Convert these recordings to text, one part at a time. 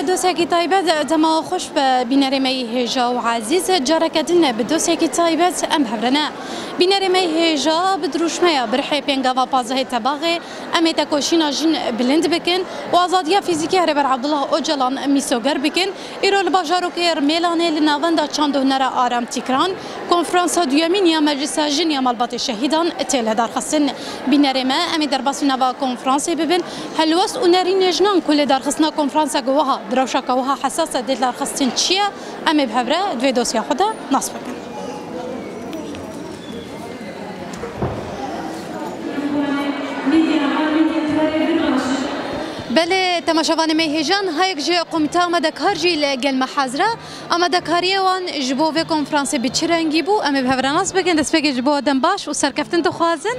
دوسێکی تایبەت دەماوە خۆش بە بینەرێمەی هێژا و عزیز جارەکەدنە بە دۆسێکی تایبەت ئەم هەورەنە بینەرێمەی هێژا بدروشمەیە برحێ پێنگاوا پازەهێ تەباغێ ئەمێتە کۆشینا ژن بلند بکن و ئازادیا فیزیکی هەرێبەر عەبدوڵڵاه ئۆجەلان میسۆگەر بکن ئیرۆ لە باژارۆکێ ئێرمێلانێ لە ناوەندا چەند هونەرە ئارام تیکران کۆنفرانسا دویەمین یا مەجلیسا ژن یا مەڵباتێ شەهیدان تێلە دارخستن بینەرێمە ئەمێ دەرباسی ناوا کۆنفرانسێ ببن هەلوەس و نەری نێژنان کولێ دارخستنا کۆنفرانسا گوها دروشکا وها حساسة دل دارخستن چیه؟ امی بهبره دوی دوسیا خدا نصب کن. بله تماشاوان میهجان هایک جه قومیته آمده کار جی لگل محاضره آمده کاریه وان جبو و کنفرانس بیچرنگی بو امی بهبره نصب کن دست بگی جبو آدم باش و سرکفتن تو خوازن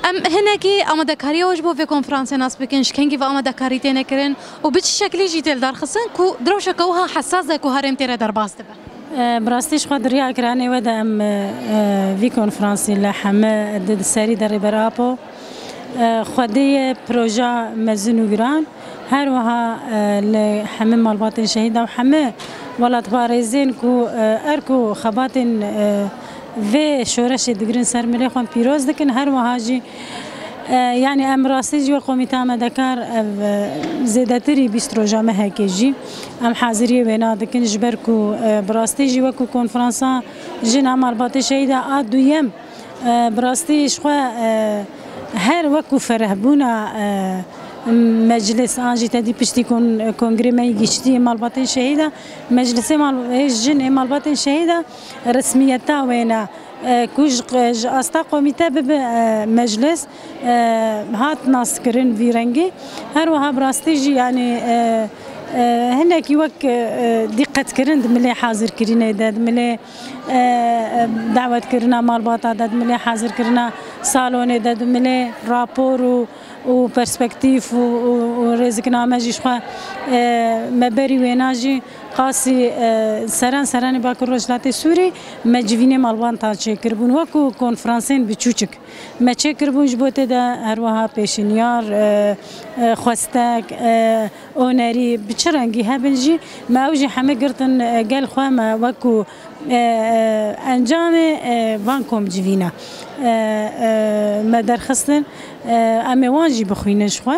ام هناكي آماده كاريه وجبو في كونفرانس ناس بكنش كنجي في آماده كاري تنكرن وبتش شكلي جيتل دار خصن كو دروشة كوها حساسة كو هرم تيرا در باست بقى. براستيش خد ريا كراني ودا ام في كونفرانس لا حما ضد السري در برابو خديه بروجا مزنو جران هروها لحمام مالباطن شهيدة وحما ولات باريزين كو اركو خباتن في شورش دقرن سر ملي خوان بيروز دكن هر وهاجي يعني ام راستي قومي تام دكار زيدتري بيستروجا ما هكجي ام حاضريه بينا دكن جبركو براستي وكو كونفرنسا جنا مالباتي شهيده ادويم براستي شخوا هر وكو فرهبونا مجلس آنجی تدی پشتی کنگره می گشتی مالباتن شهیده مجلس جن مالباتن شهیده رسمیتا وینا کوج استا قومیته به مجلس هات ناس کرن ویرنگی هر وها براستیجی یعنی هناك وك دقت كرن دملي حاضر كرنا داد ملي دعوة كرنا مالباطا داد ملي حاضر كرنا صالون داد ملي رابور و برسبكتيف و رزقنامه جيشخوا مبري ويناجي قاسي سران باكر رجلات سوري مجفيني مالبان تا چكربون وكو كونفرانسين بچوچك ما چكربون جبوته دا هروها پیشنیار خواستك اونري بچرنگي هبنجي ما اوجي همه گرتن قال خوا ما وكو انجام بانكم جوينا ما درخستن اما واجي بخوين شخوا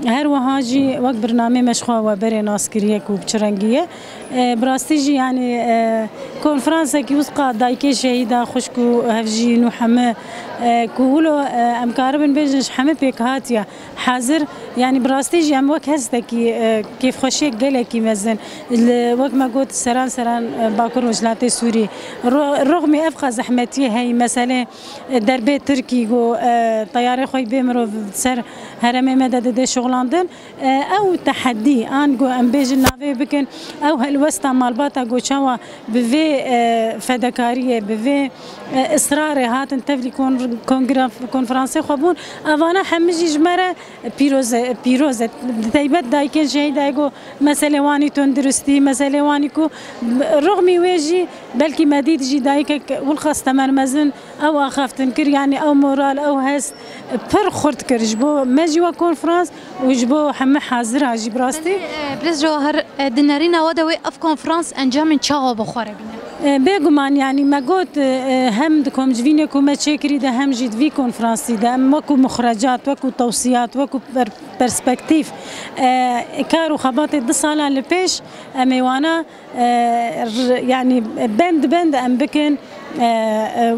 هر وهاجي وقت برنامج مشخوا وبري ناس كريك وبچرنگيه براستيجي يعني كونفرانسا كي وسقا دايكي شهيده خشكو هفجي نو حما كولو ام كاربن بيجنش حما بيك هاتيا حاضر يعني براستيجي ام وك هستكي كيف خشيك قالكي مزن وقت ما قلت سران باكر وجلاتي سوري رغم افقا زحمتي هي مساله دربي تركي جو طياره خوي بيمرو سر هرمي مدد شغلاندن او تحدي ان جو ام بيجن نافي بكن او هالوسطى مالباتا جو شوا بفي فدكاريه بفي اصرار هاتن تفلي كونفرانسي خبون افانا حمجي جمره بيروز تايبت دايكن شهيدا جو مساله واني تندرستي مساله واني كو رغم ويجي بلكي مديد جي دايكك والخاص تمر مزن او اخاف تنكر يعني او مورال او هست فرخرت كرجبو ماجي كونفرانس وجبو حما حاضر عجيب راستي بلس جوهر دنارينا ودوي اف كونفرانس انجام تشاو بخوره بينا بيغمان يعني ما قلت هم دكم جفينكم ما تشكري ده هم جيت في كونفرانسي ده وكو مخرجات وكو توصيات وكو برسبكتيف كارو خباط الدصالة لبيش اميوانا يعني بند ام بكن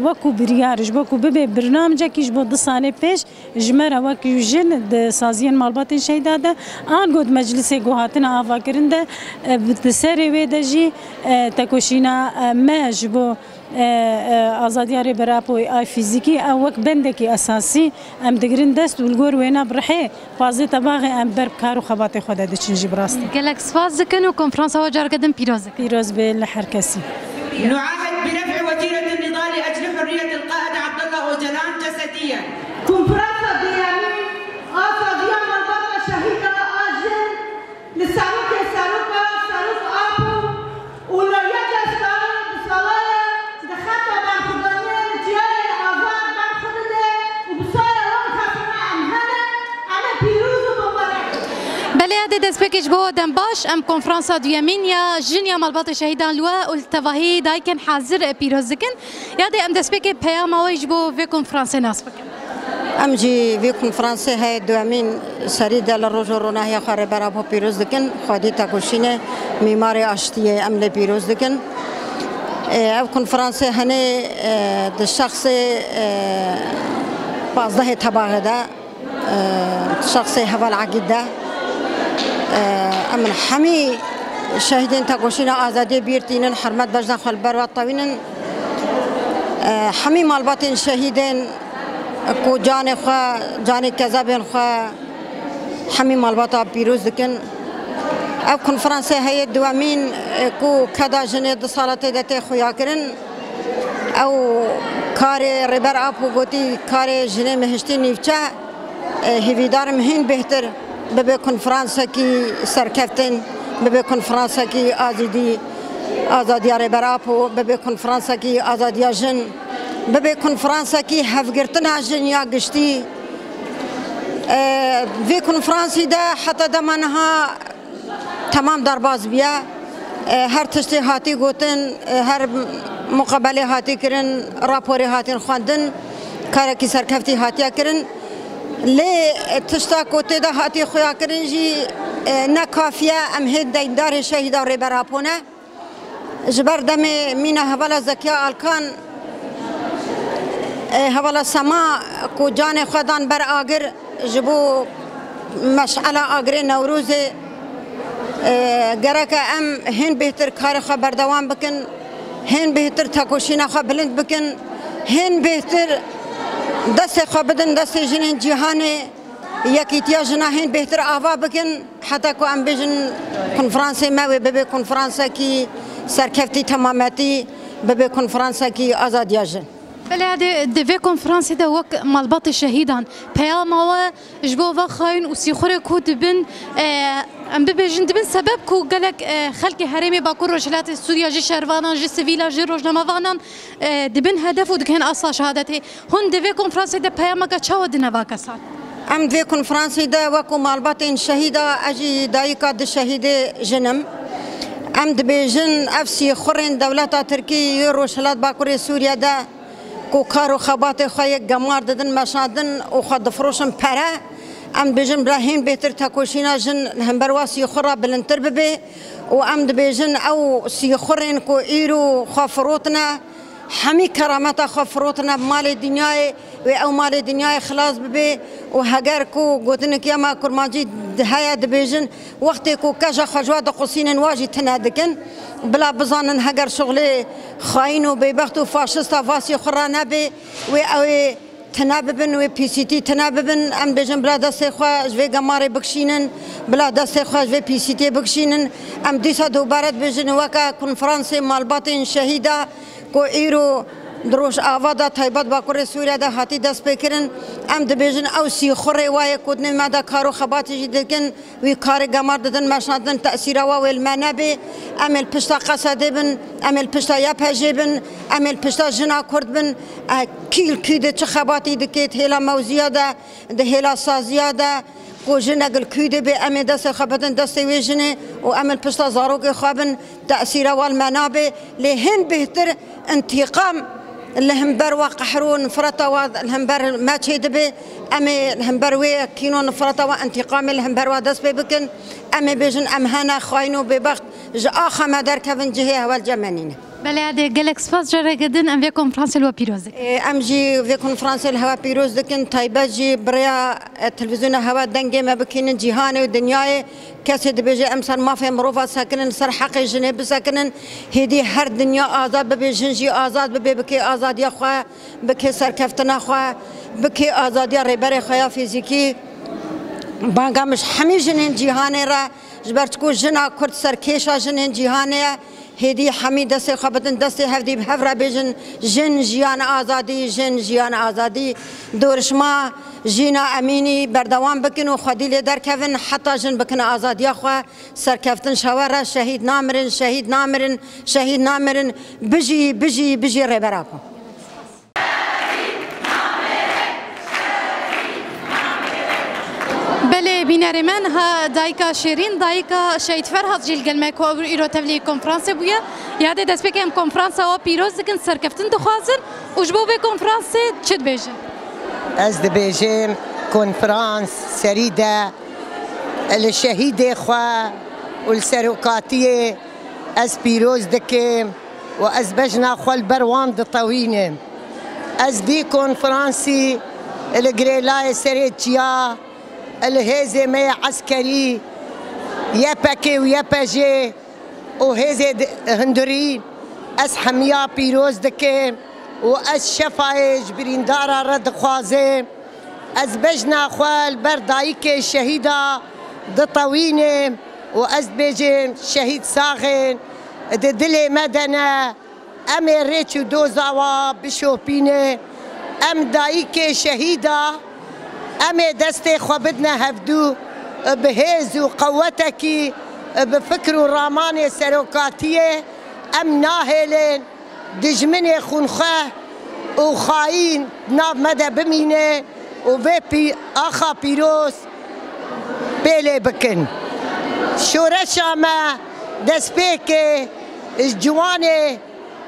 وكو بريارج وكو ببي برنامجك يجبو دصالة بيش جمرة وكو جن سازين مالباتن شيدا ده آن قد مجلسي قوهاتنا آفا كرنده بتساري ويدجي تكوشينا ما جبو آزادیاری برای آی فیزیکی او وقت بندکی اساسی ام دگرین دست ولگور وینا برحی فازی تباغی ام بر کارو خباتی خود دچنجی براستی. گلکس فاز کنو کنفرانس ها جار کدم پیروز به لحر کسی. نعاهد برفع وتيرة النضال لأجل حرية القائد عبد الله أوجلان جسديا. کنفرانس دیاری آزادیان هذا دسبكش بو دنباش ام كونفرنسا دويمينيا جنيا مالباط شهيدان لوا والتفاهي دايكن حاضر بيروزكن هذا ام دسبكي بياما ويجبو في كونفرنسا ناسبكن ام جي في كونفرنسا هاي دوامين سريده للرجوع هي خارج برابو بيروزكن خادي تاكوشينه معماري اشتيه ام لبيروزكن او كونفرنسا هني الشخص بازده تبعه ده شخصي هوا العقيدة أمن حمي شاهدين تقوشينا آزادي بيرتين حرمت بجنا خلبر والطوين حمي مالباتين شهيدين كو جاني خوا جاني كذابين خوا حمي مالباتا بيروز دكن أو كونفرنسي هي دوامين كو كذا جنيد صالتي دتي خويا كرن أو كاري ربر أبو قوتي كاري جني مهشتي نيفتا هیویدارم هین بهتر به کنفرانس کی سرکفتن به کنفرانس کی آزادی ربراپو به کنفرانس کی آزادی جن به کنفرانس کی هفگرتن جن یا گشتی وی کنفرانسی ده حتی دمانها تمام درباز بیا هر تشتی هاتی گوتن هر مقابله هاتی کرن راپوری هاتین خواندن کار کی سرکفتی هاتیا کرن لي تشتاكو تدا هاتي خويا كرنجي نكافية ام هيد دار شهيد ربرابونا جبر دمي مينا هبلا زكيا الكان هبلا سما كو جاني خدان بر آگر جبو مشعلة آگر نوروزي گرك ام هن بهتر كار خبر دوام بكن هن بهتر تاكوشينا خبلند بكن هن بهتر دست خبدن دست جنین جهانی یکیتیا جناهین بهتر آوا بکن حتی کو ام بجن کنفرانس ما و به کنفرانس کی سرکفتی تماماتی به کنفرانس کی آزادی جن بله هذا دفع کنفرانس ده وق مالبات الشهيدان بياما و جبوا وخاين وسيخور كود بن ام ببجن دبن سبب كو قالك خلق هرمي باكور رجلات سوريا جي شهروانان جي سيفيلا جي روجنامافانان دبن هدف ودكن اصلا شهادته هون دفع کنفرانس ده بياما کا چاو دنوا كسان ام دفع کنفرانس ده وقو مالبات شهيدا اجي دايكا د شهيد جنم ام دبجن افسي خورن دولت تركي روشلات باكور سوريا ده کو کارو خبات خواهی گمار دادن مشادن و خود فروشن پره ام بجن براهین بهتر تاکوشینا جن هم برواسی خورا بلندتر ببی و ام بجن او سیخورین کو ایرو خافروتنا همی کرامت خافروتنا مال دنیای و او مال دنیای خلاص ببی و هگر کو گوتن که ما کرمانجی دهیا دبیجن وقتی کو کجا خجوات قصین واجی تنادکن بلا بزانن هگر شغل خاين وبيبخت وفاشست فاسي خرانا بي و او تناببن و بي سي تي تناببن ام بجن بلا دست خوا جوي قماري بكشينن بلا دست خوا جوي بي سي تي بكشينن ام ديسا دوبارت بجن وكا كونفرانسي مالباتين شهيدا كو ايرو دروش آوادا تایبات باکور سوریا ده هاتی دست بکرن ام دبیجن او سی خوره وای کودن ما ده کارو خباتی جدکن وی کار گمار دادن مشندن تأثیر و المنابع امل پشتا قصده بن امل پشتا یا پجبن امل پشتا جنا کرد بن کیل کیده چه خباتی دکت هلا موزیا ده هلا سازیا ده کو جنگل کیده به ام دست خباتن دست ویجنه و امل پشتا زاروک خوابن تأثیر و المنابع لهن بهتر انتقام الهمبر وقحرون فرطة والهمبر ما تشيد به أمي الهمبر ويا كينون فرطة وانتقام الهمبر ودس ببكن أمي بيجن أمهنا خاينو ببخت آخر ما در كفن جهة والجمانين. بله هذا جالك سپاس جرا جدن ام في کنفرانس الوا پیروز ام جي في کنفرانس الهوا پیروز دكن تايبه جي بريا تلفزيون هوا دنگه ما بكين جهان ودنياي كسد بيجي امسر ما في مروفا ساكنن سر حق جنب ساكنن هدي هر دنيا آزاد ببيجن جي آزاد ببكي آزاد يا خوا بكي سركفتنا خوا بكي آزاد يا ربر خوا فيزيكي بانگا مش همي جنين جهان را جبرتكو جنا كرد سركيشا جنين جهان هدي حمي دست خبتن دست هفدي بهفرا بيجن جن جيان آزادي جن جيان آزادي دورش ما جينا أميني بردوام بكن وخدي لي در كفن حتى جن بكن آزادي أخوا سركفتن شوارع شهيد نامرن شهيد نامرن شهيد نامرن بجي بجي بجي ربراكم بله بینرمان ها دایکا شیرین دایکا شهید فرهاد جیل گلمک و ایرو تبلی کنفرانس بوده یاد دست بکیم کنفرانس و پیروز دکن سرکفتن دخوازن وجبو به کنفرانس چد بیجن از دبیجم کنفرانس سریده الشهید خوا والسروقاتیه از پیروز دکم و از بجنا خوال بروان دطوینم از دی کنفرانسی الگریلای سریتیا الهزمه عسكري يبكي ويبجي وهزي هندرين اس حميا بيروز دكيم واس شفايج بريندارا رد خوازيم از بجنا خوال بردايك شهيدا دطوينم واس بيجم شهيد ساغن دلي مدنا امي ريتشو دوزاوا بشوبينه ام دايك شهيدا أمي دستي خوابدنا هفدو بهز وقوتك بفكر الراماني سروقاتية أم ناهلين دجمني خنخه وخاين ناف مدى بمينة وبيبي أخا بيروس بيلي بكن شورشا ما دسبيكي الجواني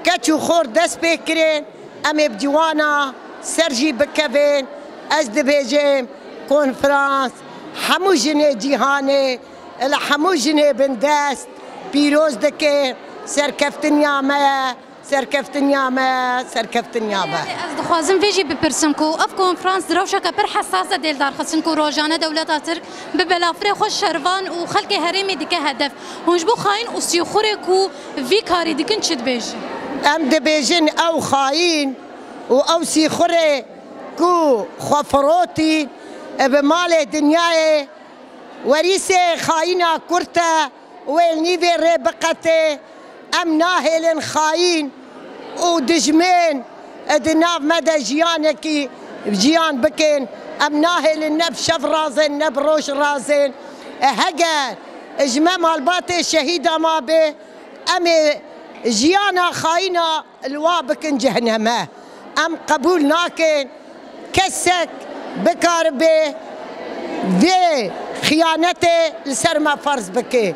كتشو خور دسبيكرين أمي بجوانا سرجي بكفين از دبیجم کنفرانس همو جنه جیهانه همو جنه بندست پیروز دکه سرکفتنیامه سرکفتنیامه از دخوازم ویجی بپرسم کو اف کنفرانس دروشا که پر حساسه دیل دار خصن کو روزانه دولت ترک به بلافر خوش شروان و خلق هرمی دیگه هدف هنج بو خاين و سیخوره کو وی کاری دیگن چد بیجی ام دبیجن او خاين و او سیخوره كو خفروتي بمال دنياي وريسي خاينة كرتا والنيفي ربقتي ام ناهل خاين ودجمين دناف مدى جيانكي جيان بكين ام ناهل نب شف رازن نب روش رازن هجا اجمع مالباتي شهيدة ما به امي جيانا خاينة الوابكن جهنمه ام قبول ناكن كسك بكاربي في خيانته لسرما فرز بكي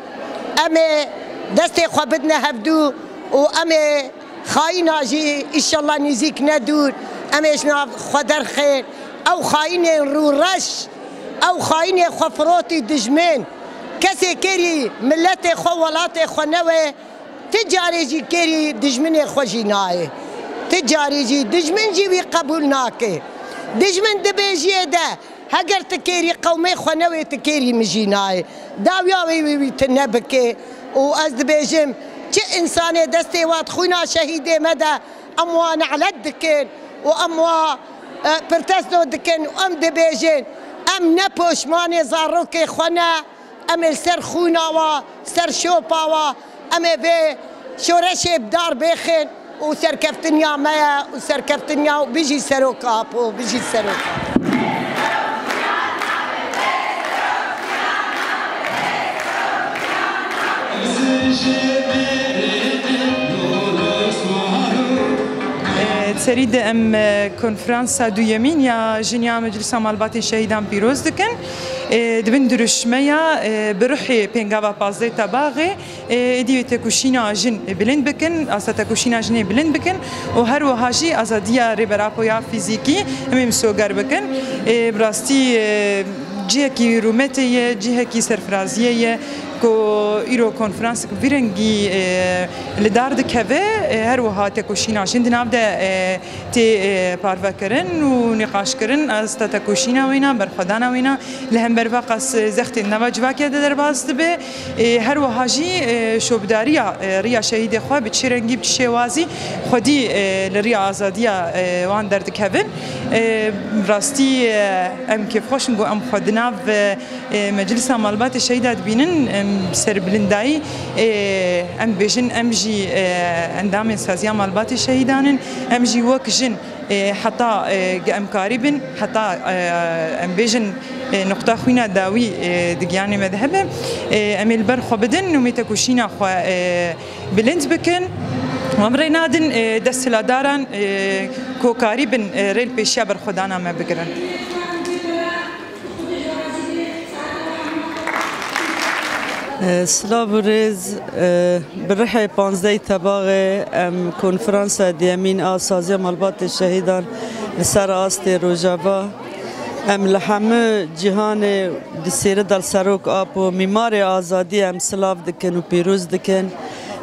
امي دستي خوابدنا هبدو وامي خاينه جي ان شاء الله نزيك ندور امي شنا خدر خير او خاينه رو رش او خاينه خفروتي دجمين كسي كيري ملتي خو ولاتي خو نوي تجاري جي كيري دجمين خو جيناي تجاري جي دجمين جي قبولناكي دجمن دبيجي ده هجر تكيري قومي خنوي تكيري مجيناي داويا وي تنبكي واز دبيجم تي انساني دستي وات خونا شهيدي مدى اموان على الدكن واموا برتسدو دكن وام دبيجن ام نبوش ماني زاروكي خنا ام السر خونا وا سر شوبا وا ام في شورشي بدار بيخن وسركفتنيا مايا وسركفتنيا وبيجي سروكابو بيجي سروكابو تريد ام كونفرانس دويمين يا جنيا مجلس مالباتي شهيدان بيروز دكن دبن درشميا بروحي بينغابا بازي تباغي دي تكوشينا جن بلند بكن اسا تكوشينا جن بلند بكن وهر وهاجي ازاديا ريبرابويا فيزيكي ميم سوغر بكن براستي جهكي رومتيه جهكي سرفرازيه کو ایرو کنفرانس کو ویرنگی لدار دکه هر وها تکوشینا شندنا بده تی پارو کردن و نقاش کردن از تکوشینا وینا برخدانا وینا لهم برفقس زخت نواجوا که در باز به هر وها جی شوبداریا ریا شهید خو به چرنگی بشوازی خودی لریا آزادیا وان در دکه راستی ام کیف خوشن گو ام خدنا و مجلس مالبات شهیدات بینن سر بلندایی ام بیشن ام جی اندام سازیا مالبات شهیدانن ام جی وکجن حتی ام کاریبن حتی ام بیشن نقطه خوینا داوی دگیانی مذهبه ام البر خو بدن و میتکوشینا خو بلند بکن وامري نادن دستلا داران كوكاري بن ريل بيشيا برخدانا ما بقرن سلاو ریز برحی 15 تباغه کنفرانس دیامین آسازی مالبات شهیدان لسر آست روجاوا لحمه جهان دسیره دل سروک آپ و میمار آزادی سلاو دکن و پیروز دکن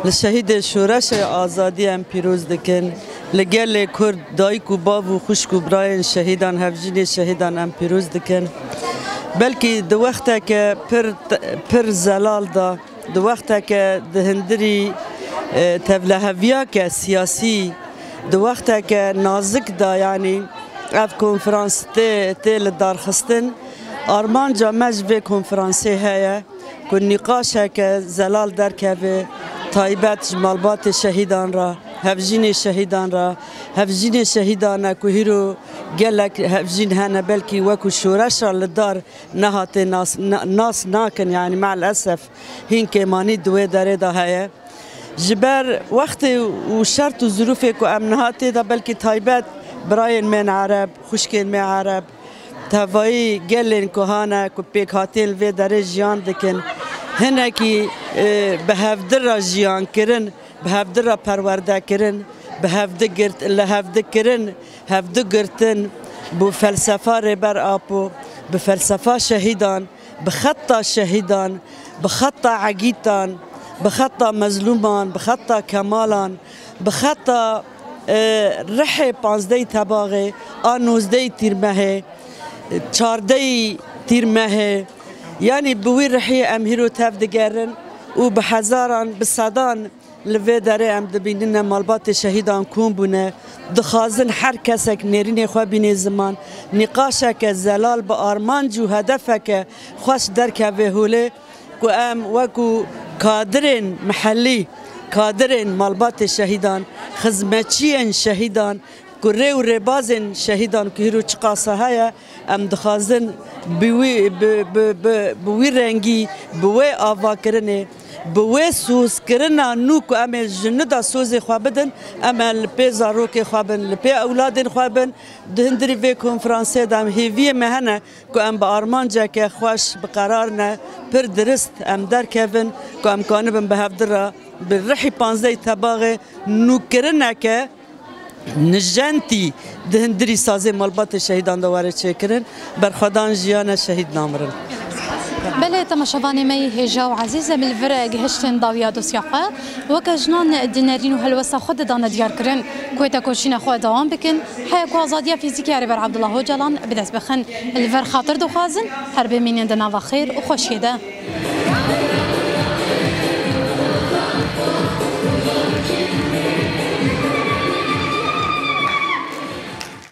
لشهید شورش آزادی پیروز دکن لگل کرد دایک و باو و خشک و براین شهیدان هفجین شهیدان پیروز دکن بلکه دو وقته که پر زلال دا دو وقته که دهندری تبلهویا که سیاسی دو وقته که نازک دا یعنی اف کنفرانس تیل دارخستن آرمان جا مجوه کنفرانسی هیا که نقاشه که زلال در که تایبت مالبات شهیدان را هفجین شهیدان را هفجین شهیدان که هیرو گلک هفجین هنه بلکی وکو شورش را لدار نهات ناس ناکن یعنی مع الاسف هین که مانی دوی داره دا هیا جبر وقت و شرط و ظروف که امنهات دا بلکی تایبت براین من عرب خوشکین من عرب تهوایی گلین کهانه که پیک هاتین وی داره جیان دکن هنه که به هفده را جیان کرن به هفده را پرورده کرن به هفده کرن هفده گرتن بو فلسفه ربر آپو به فلسفه شهیدان به خطا شهیدان به خطا عگیتان به خطا مظلومان به خطا کمالان به خطا رح 15 تباغه آنوزده تیر مهه 14 تیر مهه یعنی بوی رحی امهیرو تفدگرن و به هزاران به صدان لوی داره ام دبینن مالبات شهیدان کون بونه دخازن هر کسک نرین خواه بینی زمان نقاشه که زلال با آرمان جو هدفه که خوش درکه وهوله که ام وکو کادرین محلی کادرین مالبات شهیدان خدمتچیان شهیدان کره و ربازن شهیدان که هیرو چقاسه های ام دخازن بوی رنگی بوی آوا کرنه بوی سوز کرنا نو که ام جندا سوز خواه بدن ام لپی زاروک خواه بن لپی اولادن خواه بن دهندری وی کنفرانسی دام هیوی مهنه که ام با آرمان جا که خوش بقرار نه پر درست ام در کهون که ام کانبن به هفته را به رحی 15 تباغه نو کرنه که نجنتی دهندری سازی مالبات شهیدان دواره چه کرن برخدان جیان شهید نامرن بله تماشاوانی می هجا و عزیزه بالفرق هشتن داویا دوسیاقه وکه جنان دینرین و هلوسا خود دانه دیار کرن کویتا کوشین خود دوام بکن حیق و آزادیا فیزیکی عربر عبدالله جلان بدست بخن الفر خاطر دو خازن هر بمینین دنا و خیر و خوشیده